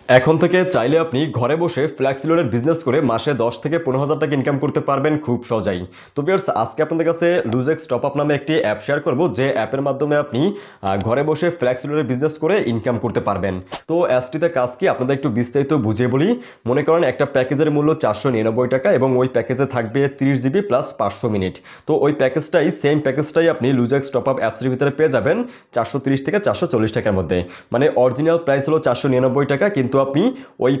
এখন থেকে চাইলে আপনি ঘরে বসে ফ্ল্যাক্স লোডের বিজনেস করে মাসে 10 থেকে 15,000 টাকা ইনকাম করতে পারবেন খুব সহজেই। তো ভিউয়ার্স, আজকে আপনাদের কাছে লুজেক্স টপ আপ নামে একটি অ্যাপ শেয়ার করব, যে অ্যাপের মাধ্যমে আপনি ঘরে বসে ফ্ল্যাক্স লোডের বিজনেস করে ইনকাম করতে পারবেন। তো অ্যাপটিতে কাজ কি আপনাদের একটু বিস্তারিত বুঝিয়ে বলি। মনে করেন একটা প্যাকেজের মূল্য 499 টাকা এবং ওই প্যাকেজে থাকবে 30 জিবি প্লাস 500 মিনিট। তো ওই প্যাকেজটাই সেম প্যাকেজটাই আপনি লুজেক্স টপ আপ অ্যাপসের ভিতরে পেয়ে যাবেন 430 থেকে 440 টাকার মধ্যে। মানে অরিজিনাল প্রাইস হলো 499 টাকা, কিন্তু আপনি ওই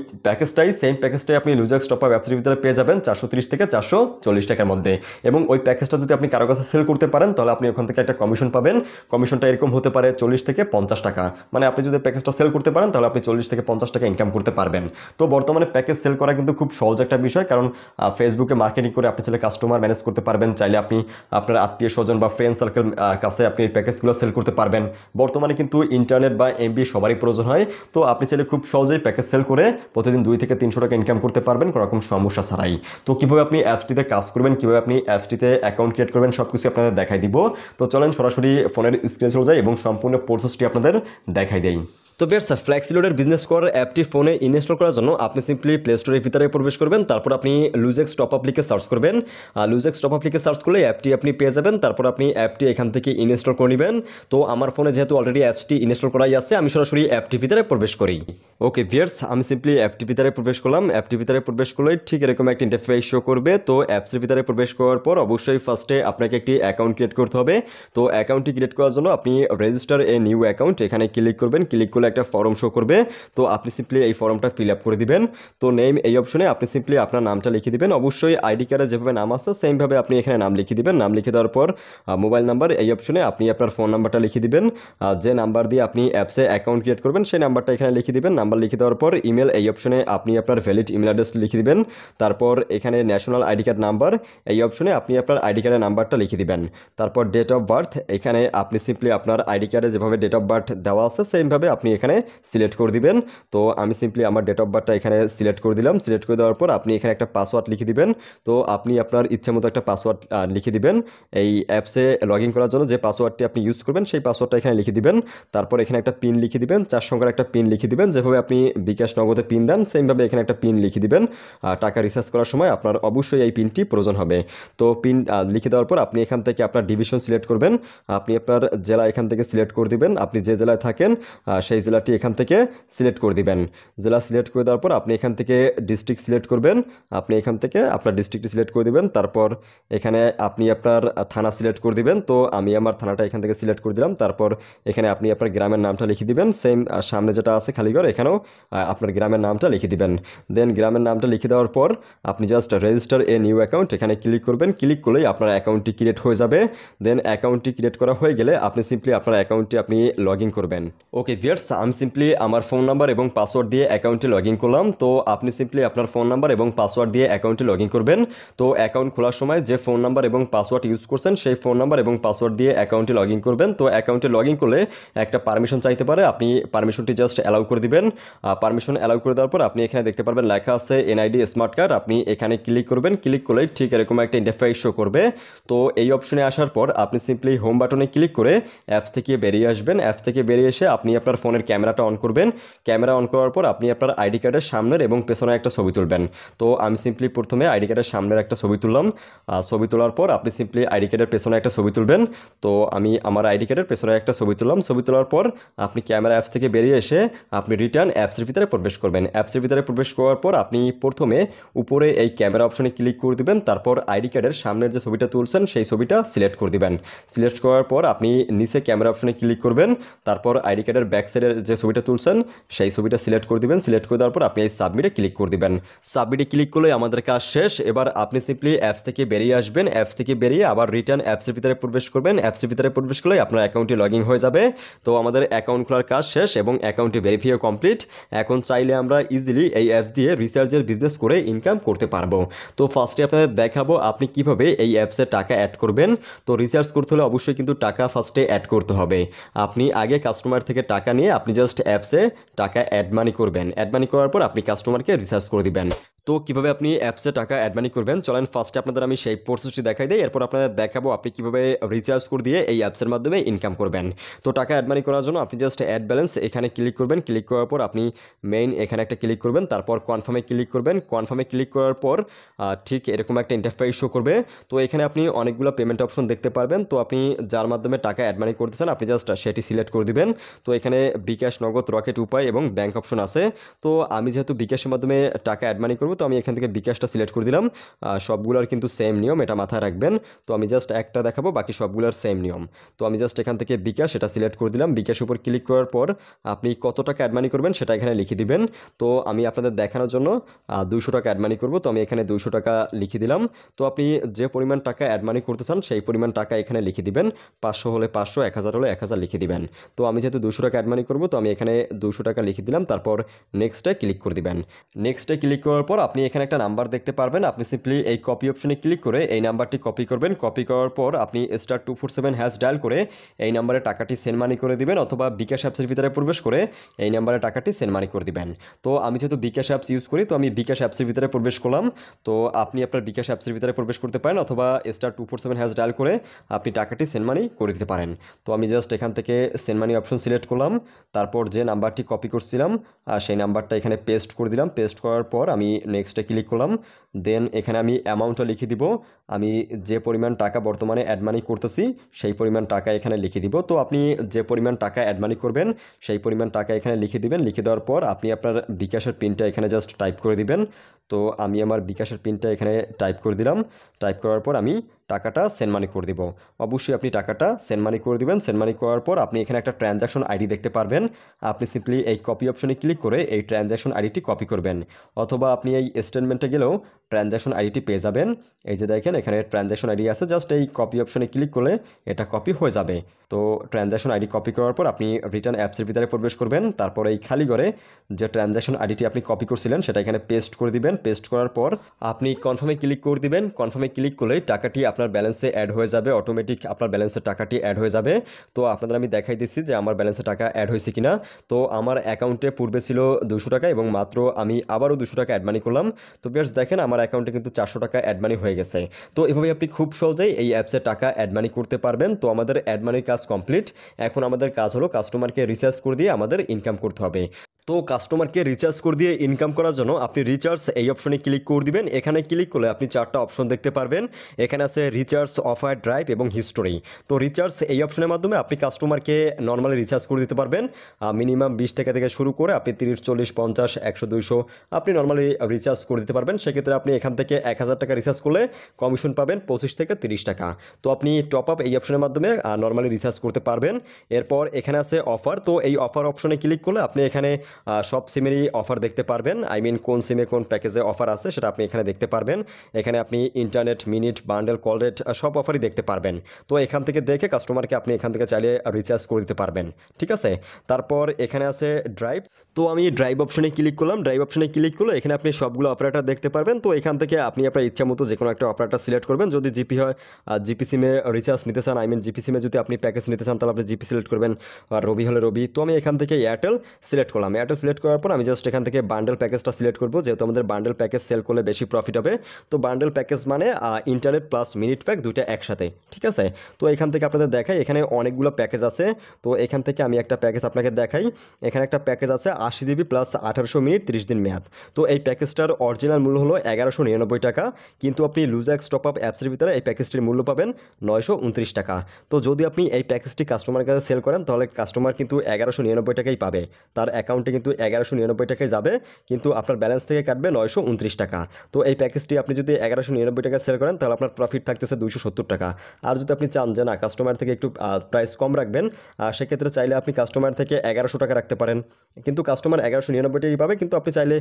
সেম প্যাকেজটাই আপনি লুজাক্স টপ আপ অ্যাপসের ভিতরে পেয়ে যাবেন 430 থেকে 440 টাকার মধ্যে। এবং ওই প্যাকেজটা যদি আপনি কারো কাছে সেল করতে পারেন তাহলে আপনি ওখান থেকে একটা কমিশন পাবেন। কমিশনটা এরকম হতে পারে 40 থেকে 50 টাকা। মানে আপনি যদি প্যাকেজটা সেল করতে পারেন তাহলে আপনি 40 থেকে 50 টাকা ইনকাম করতে পারবেন। তো বর্তমানে প্যাকেজ সেল করা কিন্তু খুব সহজ একটা বিষয়, কারণ ফেসবুকে মার্কেটিং করে আপনি চাইলে কাস্টমার ম্যানেজ করতে পারবেন। চাইলে আপনি আপনার আত্মীয় স্বজন বা ফ্রেন্ড সার্কেল কাছে আপনি এই প্যাকেজগুলো সেল করতে পারবেন। বর্তমানে কিন্তু ইন্টারনেট বা এমবি সবারই প্রয়োজন হয়। তো আপনি চাইলে খুব সহজেই প্যাকেজ সেল করে প্রতিদিন 2 থেকে 300 টাকা ইনকাম করতে পারবেন কোনো রকম সমস্যা ছাড়াই। তো কীভাবে আপনি অ্যাপসটিতে কাজ করবেন, কীভাবে আপনি অ্যাপসটিতে অ্যাকাউন্ট ক্রিয়েট করবেন, সব কিছু আপনাদের দেখাই দিব। তো চলেন সরাসরি ফোনের স্ক্রিনে চলে যাই এবং সম্পূর্ণ প্রসেসটি আপনাদের দেখাই দেই। তো ভিউয়ার্স, ফ্ল্যাক্স লোডের বিজনেস করার অ্যাপটি ফোনে ইনস্টল করার জন্য আপনি সিম্পলি প্লে স্টোরের ভিতরে প্রবেশ করবেন। তারপর আপনি লুজেক্স টপ আপ লিখে সার্চ করবেন। লুজেক্স টপ আপ লিখে সার্চ করলে অ্যাপটি আপনি পেয়ে যাবেন। তারপর আপনি অ্যাপটি এখান থেকে ইনস্টল করে নেবেন। তো আমার ফোনে যেহেতু অলরেডি অ্যাপসটি ইনস্টল করাই আছে, আমি সরাসরি অ্যাপটির ভিতরে প্রবেশ করি। ওকে ভিউয়ার্স, আমি সিম্পলি অ্যাপটির ভিতরে প্রবেশ করলাম। অ্যাপটির ভিতরে প্রবেশ করলে ঠিক এরকম একটা ইন্টারফেস শো করবে। তো অ্যাপসের ভিতরে প্রবেশ করার পর অবশ্যই ফার্স্টে আপনাকে একটি অ্যাকাউন্ট ক্রিয়েট করতে হবে। তো অ্যাকাউন্টটি ক্রিয়েট করার জন্য আপনি রেজিস্টার এ নিউ অ্যাকাউন্ট এখানে ক্লিক করবেন। ক্লিক করলে একটা ফর্ম শো করবে। তো আপনি সিম্পলি এই ফর্মটা ফিল আপ করে দিবেন। তো নেম এই অপশনে আপনি সিম্পলি আপনার নামটা লিখে দিবেন। অবশ্যই আইডি কার্ডে যেভাবে নাম আছে সেমভাবে আপনি এখানে নাম লিখে দিবেন। নাম লিখে দেওয়ার পর মোবাইল নাম্বার এই অপশনে আপনি আপনার ফোন নাম্বারটা লিখে দিবেন। যে নাম্বার দিয়ে আপনি অ্যাপসে অ্যাকাউন্ট ক্রিয়েট করবেন সেই নাম্বারটা এখানে লিখে দিবেন। নাম্বার লিখে দেওয়ার পর ইমেল এই অপশনে আপনি আপনার ভ্যালিড ইমেল অ্যাড্রেস লিখে দিবেন। তারপর এখানে ন্যাশনাল আইডি কার্ড নাম্বার এই অপশনে আপনি আপনার আইডি কার্ডের নাম্বারটা লিখে দিবেন। তারপর ডেট অফ বার্থ এখানে আপনি সিম্পলি আপনার আইডি কার্ডে যেভাবে ডেট অফ বার্থ দেওয়া আছে সেমভাবে আপনি এখানে সিলেক্ট করে দিবেন। তো আমি সিম্পলি আমার ডেট অফ বার্থটা এখানে সিলেক্ট করে দিলাম। সিলেক্ট করে দেওয়ার পর আপনি এখানে একটা পাসওয়ার্ড লিখে দিবেন। তো আপনি আপনার ইচ্ছে মতো একটা পাসওয়ার্ড লিখে দিবেন। এই অ্যাপসে লগ ইন করার জন্য যে পাসওয়ার্ডটি আপনি ইউজ করবেন সেই পাসওয়ার্ডটা এখানে লিখে দিবেন। তারপর এখানে একটা পিন লিখে দিবেন, 4 সংখ্যার একটা পিন লিখে দিবেন। যেভাবে আপনি বিকাশ নগদে পিন দেন সেমভাবে এখানে একটা পিন লিখে দিবেন। টাকা রিচার্জ করার সময় আপনার অবশ্যই এই পিনটি প্রয়োজন হবে। তো পিন লিখে দেওয়ার পর আপনি এখান থেকে আপনার ডিভিশন সিলেক্ট করবেন। আপনি আপনার জেলা এখান থেকে সিলেক্ট করে দিবেন। আপনি যে জেলায় থাকেন সেই জেলাটি এখান থেকে সিলেক্ট করে দিবেন। জেলা সিলেক্ট করে দেওয়ার পর আপনি এখান থেকে ডিস্ট্রিক্ট সিলেক্ট করবেন। আপনি এখান থেকে আপনার ডিস্ট্রিক্টটি সিলেক্ট করে দিবেন। তারপর এখানে আপনি আপনার থানা সিলেক্ট করে দিবেন। তো আমি আমার থানাটা এখান থেকে সিলেক্ট করে দিলাম। তারপর এখানে আপনি আপনার গ্রামের নামটা লিখে দিবেন। সেম সামনে যেটা আছে খালিঘর এখানেও আপনার গ্রামের নামটা লিখে দিবেন। দেন গ্রামের নামটা লিখে দেওয়ার পর আপনি just register a new account এখানে ক্লিক করবেন। ক্লিক করলেই আপনার অ্যাকাউন্টটি ক্রিয়েট হয়ে যাবে। দেন অ্যাকাউন্টটি ক্রিয়েট করা হয়ে গেলে আপনি সিম্পলি আপনার অ্যাকাউন্টটি আপনি লগ ইন করবেন। ওকে ভিউয়ার্স, আমি সিম্পলি আমার ফোন নাম্বার এবং পাসওয়ার্ড দিয়ে অ্যাকাউন্টে লগ ইন করলাম। তো আপনি সিম্পলি আপনার ফোন নাম্বার এবং পাসওয়ার্ড দিয়ে অ্যাকাউন্টে লগ ইন করবেন। তো অ্যাকাউন্ট খোলার সময় যে ফোন নাম্বার এবং পাসওয়ার্ড ইউজ করছেন সেই ফোন নাম্বার এবং পাসওয়ার্ড দিয়ে অ্যাকাউন্টে লগ ইন করবেন। তো অ্যাকাউন্টে লগ ইন করলে একটা পারমিশন চাইতে পারে, আপনি পারমিশনটি জাস্ট অ্যালাউ করে দিবেন। পারমিশন অ্যালাউ করে দেওয়ার পর আপনি এখানে দেখতে পারবেন লেখা আছে এনআইডি স্মার্ট কার্ড। আপনি এখানে ক্লিক করবেন। ক্লিক করলে ঠিক এরকম একটা ইন্টারফেস শো করবে। তো এই অপশনে আসার পর আপনি সিম্পলি হোম বাটনে ক্লিক করে অ্যাপস থেকে বেরিয়ে আসবেন। অ্যাপস থেকে বেরিয়ে এসে আপনি আপনার ফোনের ক্যামেরাটা অন করবেন। ক্যামেরা অন করার পর আপনি আপনার আইডি কার্ডের সামনের এবং পেছনে একটা ছবি তুলবেন। তো আমি সিম্পলি প্রথমে আইডি কার্ডের সামনের একটা ছবি তুললাম। ছবি তোলার পর আপনি সিম্পলি আইডি কার্ডের পেছনে একটা ছবি তুলবেন। তো আমি আমার আইডি কার্ডের পেছনে একটা ছবি তুললাম। ছবি তোলার পর আপনি ক্যামেরা অ্যাপস থেকে বেরিয়ে এসে আপনি রিটার্ন অ্যাপসের ভিতরে প্রবেশ করবেন। অ্যাপসের ভিতরে প্রবেশ করার পর আপনি প্রথমে উপরে এই ক্যামেরা অপশনে ক্লিক করে দিবেন। তারপর আইডি কার্ডের সামনের যে ছবিটা তুলছেন সেই ছবিটা সিলেক্ট করে দিবেন। সিলেক্ট করার পর আপনি নিচে ক্যামেরা অপশনে ক্লিক করবেন। তারপর আইডি কার্ডের ব্যাক সাইডের যে ছবিটা তুলছেন সেই ছবিটা সিলেক্ট করে দিবেন। সিলেক্ট করে দেওয়ার পর আপনি এই সাবমিটে ক্লিক করে দিবেন। সাবমিটে ক্লিক করলে আমাদের কাজ শেষ। এবার আপনি সিম্পলি অ্যাপস থেকে বেরিয়ে আসবেন। অ্যাপস থেকে বেরিয়ে আবার রিটার্ন অ্যাপসের ভিতরে প্রবেশ করবেন। অ্যাপসের ভিতরে প্রবেশ করলে আপনার অ্যাকাউন্টে লগ ইন হয়ে যাবে। তো আমাদের অ্যাকাউন্ট খোলার কাজ শেষ এবং অ্যাকাউন্টে ভেরিফাইও কমপ্লিট। এখন চাইলে আমরা ইজিলি এই অ্যাপস দিয়ে রিচার্জের বিজনেস করে ইনকাম করতে পারবো। তো ফার্স্টে আপনাদের দেখাবো আপনি কিভাবে এই অ্যাপসে টাকা অ্যাড করবেন। তো রিচার্জ করতে হলে অবশ্যই কিন্তু টাকা ফার্স্টে অ্যাড করতে হবে। আপনি আগে কাস্টমার থেকে টাকা নিয়ে আপনি জাস্ট অ্যাপসে টাকা অ্যাড মানি করবেন। অ্যাড মানি করার পর আপনি কাস্টমারকে রিচার্জ করে দিবেন। তো কিভাবে আপনি অ্যাপসে টাকা অ্যাড মানি করবেন চলেন ফার্স্টে আপনাদের আমি সেই প্রসেসটি দেখাই দিই, এরপর আপনাদের দেখাবো আপনি কিভাবে রিচার্জ কোড দিয়ে এই অ্যাপসের মাধ্যমে ইনকাম করবেন। তো টাকা অ্যাড মানি করার জন্য আপনি জাস্ট অ্যাড ব্যালেন্স এখানে ক্লিক করবেন, ক্লিক করার পর আপনি মেইন এখানে একটা ক্লিক করবেন, তারপর কনফার্মে ক্লিক করবেন। কনফার্মে ক্লিক করার পর ঠিক এরকম একটা ইন্টারফেস শো করবে। তো এখানে আপনি অনেকগুলো পেমেন্ট অপশন দেখতে পারবেন। তো আপনি যার মাধ্যমে টাকা অ্যাড মানি করতে চান আপনি জাস্ট সেটি সিলেক্ট করে দিবেন। তো এখানে বিকাশ, নগদ, রকেট, উপায় এবং ব্যাংক অপশন আছে। তো আমি যেহেতু বিকাশের মাধ্যমে টাকা অ্যাড মানি করবো তো আমি এখান থেকে বিকাশটা সিলেক্ট করে দিলাম। সবগুলোর কিন্তু সেম নিয়ম, এটা মাথায় রাখবেন। তো আমি জাস্ট একটা দেখাবো, বাকি সবগুলোর সেম নিয়ম। তো আমি জাস্ট এখান থেকে বিকাশ এটা সিলেক্ট করে দিলাম। বিকাশের উপর ক্লিক করার পর আপনি কত টাকা অ্যাড মানি করবেন সেটা এখানে লিখে দিবেন। তো আমি আপনাদের দেখানোর জন্য 200 টাকা অ্যাড মানি করবো, তো আমি এখানে 200 টাকা লিখে দিলাম। তো আপনি যে পরিমাণ টাকা অ্যাড মানি করতে চান সেই পরিমাণ টাকা এখানে লিখে দিবেন। 500 হলে 500, 1000 হলে 1000 লিখে দিবেন। তো আমি যেহেতু 200 টাকা অ্যাড মানি করবো তো আমি এখানে 200 টাকা লিখে দিলাম, তারপর নেক্সটে ক্লিক করে দিবেন। নেক্সটে ক্লিক করার পর আপনি এখানে একটা নাম্বার দেখতে পারবেন, আপনি সিম্পলি এই কপি অপশনে ক্লিক করে এই নাম্বারটি কপি করবেন। কপি করার পর আপনি *247# ডায়াল করে এই নাম্বারে টাকাটি সেন্ড মানি করে দিবেন, অথবা বিকাশ অ্যাপসের ভিতরে প্রবেশ করে এই নাম্বারে টাকাটি সেন্ড মানি করে দিবেন। তো আমি যেহেতু বিকাশ অ্যাপস ইউজ করি তো আমি বিকাশ অ্যাপসের ভিতরে প্রবেশ করলাম। তো আপনি আপনার বিকাশ অ্যাপসের ভিতরে প্রবেশ করতে পারেন, অথবা *247# ডায়াল করে আপনি টাকাটি সেন্ড মানি করে দিতে পারেন। তো আমি জাস্ট এখান থেকে সেন্ড মানি অপশন সিলেক্ট করলাম, তারপর যে নাম্বারটি কপি করছিলাম সেই নাম্বারটা এখানে পেস্ট করে দিলাম। পেস্ট করার পর আমি নেক্সটে ক্লিক করলাম। দেন এখানে আমি অ্যামাউন্টটা লিখে দিব, আমি যে পরিমাণ টাকা বর্তমানে অ্যাড মানি করতেছি সেই পরিমাণ টাকা এখানে লিখে দিব। তো আপনি যে পরিমাণ টাকা অ্যাড মানি করবেন সেই পরিমাণ টাকা এখানে লিখে দিবেন। লিখে দেওয়ার পর আপনি আপনার বিকাশের পিনটা এখানে জাস্ট টাইপ করে দিবেন। তো আমি আমার বিকাশের পিনটা এখানে টাইপ করে দিলাম। টাইপ করার পর আমি টাকাটা সেন্ড মানি করে দিব। অবশ্যই আপনি টাকাটা সেন্ড মানি করে দিবেন। সেন্ড মানি করার পর আপনি এখানে একটা ট্রানজ্যাকশন আইডি দেখতে পারবেন। আপনি সিম্পলি এই কপি অপশনে ক্লিক করে এই ট্রানজ্যাকশন আইডিটি কপি করবেন, অথবা আপনি এই স্টেটমেন্টে গেলেও ট্রানজ্যাকশন আইডিটি পেয়ে যাবেন। এই যে দেখেন এখানে ট্রানজ্যাকশন আইডি আছে, জাস্ট এই কপি অপশনে ক্লিক করলে এটা কপি হয়ে যাবে। তো ট্রানজ্যাকশন আইডি কপি করার পর আপনি রিটার্ন অ্যাপসের ভিতরে প্রবেশ করবেন, তারপর এই খালি ঘরে যে ট্রানজ্যাকশন আইডিটি আপনি কপি করছিলেন সেটা এখানে পেস্ট করে দিবেন। পেস্ট করার পর আপনি কনফার্মে ক্লিক করে দিবেন। কনফার্মে ক্লিক করলে টাকাটি আপনার ব্যালেন্সে অ্যাড হয়ে যাবে, অটোমেটিক আপনার ব্যালেন্সে টাকাটি অ্যাড হয়ে যাবে। তো আপনাদের আমি দেখাই দিচ্ছি যে আমার ব্যালেন্সে টাকা অ্যাড হয়েছে কিনা। তো আমার অ্যাকাউন্টে পূর্বে ছিল 200 টাকা এবং মাত্র আমি আবারও 200 টাকা অ্যাড মানি করলাম। তো ভিউয়ার্স দেখেন আমার অ্যাকাউন্টে কিন্তু 400 টাকা অ্যাড মানি হয়ে গেছে। তো এভাবে আপনি খুব সহজেই এই অ্যাপসে টাকা অ্যাড মানি করতে পারবেন। তো আমাদের অ্যাড মানির কাজ কমপ্লিট। এখন আমাদের কাজ হলো কাস্টমারকে রিচার্জ করে দিয়ে আমাদের ইনকাম করতে হবে। তো কাস্টমারকে রিচার্জ করে দিয়ে ইনকাম করার জন্য আপনি রিচার্জ এই অপশনে ক্লিক করে দিবেন। এখানে ক্লিক করলে আপনি 4টা অপশন দেখতে পারবেন। এখানে আছে রিচার্জ, অফার, ড্রাইভ এবং হিস্টোরি। তো রিচার্জ এই অপশনের মাধ্যমে আপনি কাস্টমারকে নর্মালি রিচার্জ করে দিতে পারবেন। মিনিমাম 20 টাকা থেকে শুরু করে আপনি 30, 40, 50, 100, 200 আপনি নর্মালি রিচার্জ করে দিতে পারবেন। সেক্ষেত্রে আপনি এখান থেকে 1000 টাকা রিচার্জ করলে কমিশন পাবেন 25 থেকে 30 টাকা। তো আপনি টপ আপ এই অপশনের মাধ্যমে নর্মালি রিচার্জ করতে পারবেন। এরপর এখানে আছে অফার। তো এই অফার অপশনে ক্লিক করলে আপনি এখানে সব সিমেরই অফার দেখতে পারবেন। কোন সিমে কোন প্যাকেজে অফার আছে সেটা আপনি এখানে দেখতে পারবেন। এখানে আপনি internet, minute, bundle, call rate সব অফারই দেখতে পারবেন। তো এখান থেকে দেখে কাস্টমারকে আপনি এখান থেকে চাইলে রিচার্জ করে দিতে পারবেন। ঠিক আছে, তারপর এখানে আছে ড্রাইভ। তো আমি ড্রাইভ অপশনে ক্লিক করলাম। ড্রাইভ অপশনে ক্লিক করলে এখানে আপনি সবগুলো অপারেটর দেখতে পারবেন। তো এখান থেকে আপনি আপনার ইচ্ছা মতো যে কোনো একটা অপারেটর সিলেক্ট করবেন। যদি জিপি হয় জিপি সিমে রিচার্জ নিতে চান, জিপি সিমে যদি আপনি প্যাকেজ নিতে চান তাহলে আপনি জিপি সিলেক্ট করবেন, আর রবি হলে রবি। তো আমি এখান থেকে এয়ারটেল সিলেক্ট করলাম। এয়ারটেল সিলেক্ট করার পর আমি জাস্ট এখান থেকে বান্ডেল প্যাকেজটা সিলেক্ট করবো, যেহেতু আমাদের বান্ডেল প্যাকেজ সেল করলে বেশি প্রফিট হবে। তো বান্ডেল প্যাকেজ মানে ইন্টারনেট প্লাস মিনিট প্যাক দুইটা একসাথে। ঠিক আছে, তো এখান থেকে আপনাদের দেখাই এখানে অনেকগুলো প্যাকেজ আছে। তো এখান থেকে আমি একটা প্যাকেজ আপনাকে দেখাই। এখানে একটা প্যাকেজ আছে 80 জিবি প্লাস 1800 মিনিট 30 দিন মেয়াদ। তো এই প্যাকেজটার অরিজিনাল মূল্য হলো 1199 টাকা, কিন্তু আপনি লুজাক্স টপ আপ অ্যাপসের ভিতরে এই প্যাকেজটির মূল্য পাবেন 929 টাকা। তো যদি আপনি এই প্যাকেজটি কাস্টমারের কাছে সেল করেন তাহলে কাস্টমার কিন্তু 1199 টাকাই পাবে, তার অ্যাকাউন্টে কিন্তু 1199 টাকায় যাবে, কিন্তু আপনার ব্যালেন্স থেকে কাটবে 929 টাকা। তো এই প্যাকেজটি আপনি যদি 1199 টাকা সেল করেন তাহলে আপনার প্রফিট থাকতেছে 270 টাকা। আর যদি আপনি চান যে না কাস্টমার থেকে একটু প্রাইস কম রাখবেন, সেক্ষেত্রে চাইলে আপনি কাস্টমার থেকে 1100 টাকা রাখতে পারেন, কিন্তু কাস্টমার 1199 টাকাই পাবে, কিন্তু আপনি চাইলে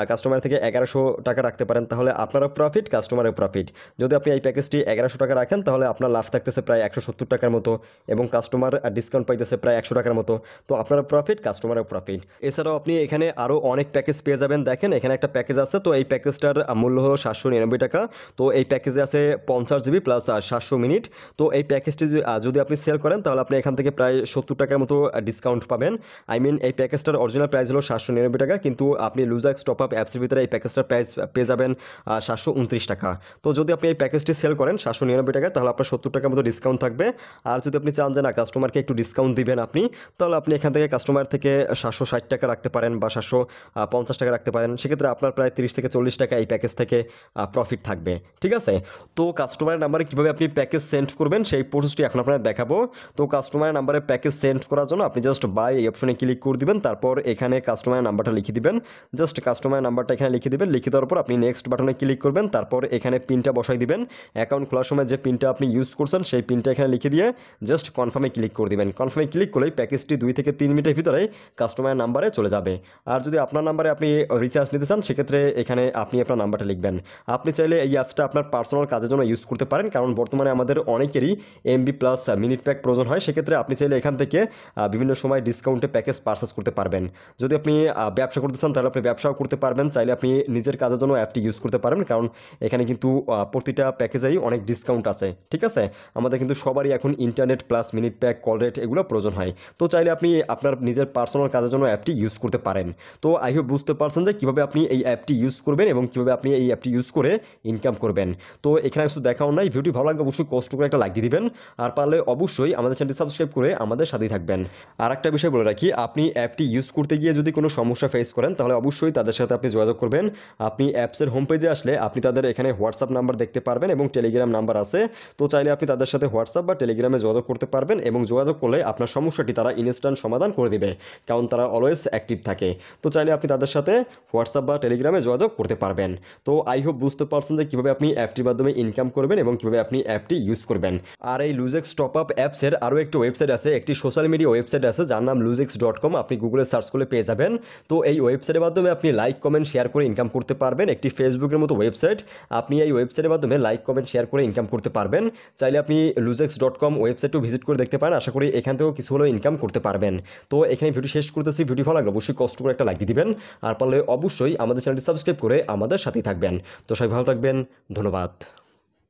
কাস্টমার থেকে 1100 টাকা রাখতে পারেন, তাহলে আপনারও প্রফিট কাস্টমারের প্রফিট। যদি আপনি এই প্যাকেজটি 1100 টাকা রাখেন তাহলে আপনার লাভ থাকতেছে প্রায় 170 টাকার মতো, এবং কাস্টমার ডিসকাউন্ট পাইতেছে প্রায় 100 টাকার মতো। তো আপনারও প্রফিট কাস্টমারের প্রফিট। এছাড়াও এছাড়াও আপনি এখানে আরও অনেক প্যাকেজ পেয়ে যাবেন। দেখেন এখানে একটা প্যাকেজ আছে, তো এই প্যাকেজটার মূল্য হলো 799 টাকা। তো এই প্যাকেজে আছে 50 জিবি প্লাস 700 মিনিট। তো এই প্যাকেজটি যদি আপনি সেল করেন তাহলে আপনি এখান থেকে প্রায় 70 টাকার মতো ডিসকাউন্ট পাবেন। আই মিন এই প্যাকেজটার অরিজিনাল প্রাইস হলো 799 টাকা, কিন্তু আপনি লুজাক্স টপ আপ অ্যাপসের ভিতরে এই প্যাকেজটার প্রাইস পেয়ে যাবেন 729 টাকা। তো যদি আপনি এই প্যাকেজটি সেল করেন 799 টাকা, তাহলে আপনার 70 টাকার মতো ডিসকাউন্ট থাকবে। আর যদি আপনি চান যে না কাস্টমারকে একটু ডিসকাউন্ট দিবেন আপনি, তাহলে আপনি এখান থেকে কাস্টমার থেকে 760 টাকা রাখতে পারেন বা 750 টাকা রাখতে পারেন। সেক্ষেত্রে আপনার প্রায় 30 থেকে 40 টাকা এই প্যাকেজ থেকে প্রফিট থাকবে। ঠিক আছে? তো কাস্টমারের নাম্বারে কীভাবে আপনি প্যাকেজ সেন্ড করবেন সেই প্রসেসটি এখন আপনাদের দেখাবো। তো কাস্টমারের নাম্বারে প্যাকেজ সেন্ড করার জন্য আপনি জাস্ট বাই এই অপশনে ক্লিক করে দিবেন। তারপর এখানে কাস্টমারের নাম্বারটা লিখে দিবেন। জাস্ট কাস্টমারের নাম্বারটা এখানে লিখে দিবেন। লিখে দেওয়ার পর আপনি নেক্সট বাটনে ক্লিক করবেন। তারপর এখানে পিনটা বসাই দিবেন। অ্যাকাউন্ট খোলার সময় যে পিনটা আপনি ইউজ করছেন সেই পিনটা এখানে লিখে দিয়ে জাস্ট কনফার্মে ক্লিক করে দিবেন। কনফার্মে ক্লিক করলেই প্যাকেজটি 2 থেকে 3 মিনিটের ভিতরে কাস্টমারের নাম্বারে চলে যাবে। আর যদি আপনার নাম্বারে আপনি রিচার্জ নিতে চান সেক্ষেত্রে এখানে আপনি আপনার নাম্বারটা লিখবেন। আপনি চাইলে এই অ্যাপসটা আপনার পার্সোনাল কাজের জন্য ইউজ করতে পারেন, কারণ বর্তমানে আমাদের অনেকেরই এমবি প্লাস মিনিট প্যাক প্রয়োজন হয়। সেক্ষেত্রে আপনি চাইলে এখান থেকে বিভিন্ন সময় ডিসকাউন্টে প্যাকেজ পারচেস করতে পারবেন। যদি আপনি ব্যবসা করতে চান তাহলে আপনি ব্যবসাও করতে পারবেন। চাইলে আপনি নিজের কাজের জন্য অ্যাপটি ইউজ করতে পারবেন, কারণ এখানে কিন্তু প্রতিটা প্যাকেজেই অনেক ডিসকাউন্ট আছে। ঠিক আছে? আমাদের কিন্তু সবারই এখন internet plus minute pack call rate এগুলো প্রয়োজন হয়। তো চাইলে আপনি আপনার নিজের পার্সোনাল কাজের জন্য অ্যাপটি ইউজ করতে পারেন। তো আই হোপ বুঝতে পারছেন যে কীভাবে আপনি এই অ্যাপটি ইউজ করবেন এবং কীভাবে আপনি এই অ্যাপটি ইউজ করে ইনকাম করবেন। তো এখানে কিছু দেখাও নাই। ভিডিওটি ভালো লাগলে অবশ্যই কষ্ট করে একটা লাইক দিয়ে দিবেন। আর পারলে অবশ্যই আমাদের চ্যানেলটি সাবস্ক্রাইব করে আমাদের সাথেই থাকবেন। আর একটা বিষয় বলে রাখি, আপনি অ্যাপটি ইউজ করতে গিয়ে যদি কোনো সমস্যা ফেস করেন তাহলে অবশ্যই তাদের সাথে আপনি যোগাযোগ করবেন। আপনি অ্যাপসের হোম পেজে আসলে আপনি তাদের এখানে হোয়াটসঅ্যাপ নাম্বার দেখতে পারবেন এবং টেলিগ্রাম নাম্বার আছে। তো চাইলে আপনি তাদের সাথে হোয়াটসঅ্যাপ বা টেলিগ্রামে যোগাযোগ করতে পারবেন এবং যোগাযোগ করলে আপনার সমস্যাটি তারা ইনস্ট্যান্ট সমাধান করে দেবে, কারণ তারা অলওয়েজ অ্যাক্টিভ থাকে। তো চাইলে আপনি তাদের সাথে হোয়াটসঅ্যাপ বা টেলিগ্রামে যোগাযোগ করতে পারবেন। তো আই হোপ বুঝতে পারছেন যে কীভাবে আপনি অ্যাপটির মাধ্যমে ইনকাম করবেন এবং কীভাবে আপনি অ্যাপটি ইউজ করবেন। আর এই লুজেক্স টপ আপ অ্যাপসের আরও একটি ওয়েবসাইট আছে, একটি সোশ্যাল মিডিয়া ওয়েবসাইট আছে যার নাম luzex.com। আপনি গুগলে সার্চ করলে পেয়ে যাবেন। তো এই ওয়েবসাইটের মাধ্যমে আপনি লাইক কমেন্ট শেয়ার করে ইনকাম করতে পারবেন। একটি ফেসবুকের মতো ওয়েবসাইট। আপনি এই ওয়েবসাইটের মাধ্যমে লাইক কমেন্ট শেয়ার করে ইনকাম করতে পারবেন। চাইলে আপনি luzex.com ওয়েবসাইটও ভিজিট করে দেখতে পারেন। আশা করি এখান থেকেও কিছু হলেও ইনকাম করতে পারবেন। তো এখানে ভিডিও শেষ করতেছি। ভিডিও ভালো লাগলে অবশ্যই কষ্ট করে একটা লাইক দিয়ে দিবেন। আর পারলে অবশ্যই আমাদের চ্যানেলটি সাবস্ক্রাইব করে আমাদের সাথেই থাকবেন। তো সবাই ভালো থাকবেন। ধন্যবাদ।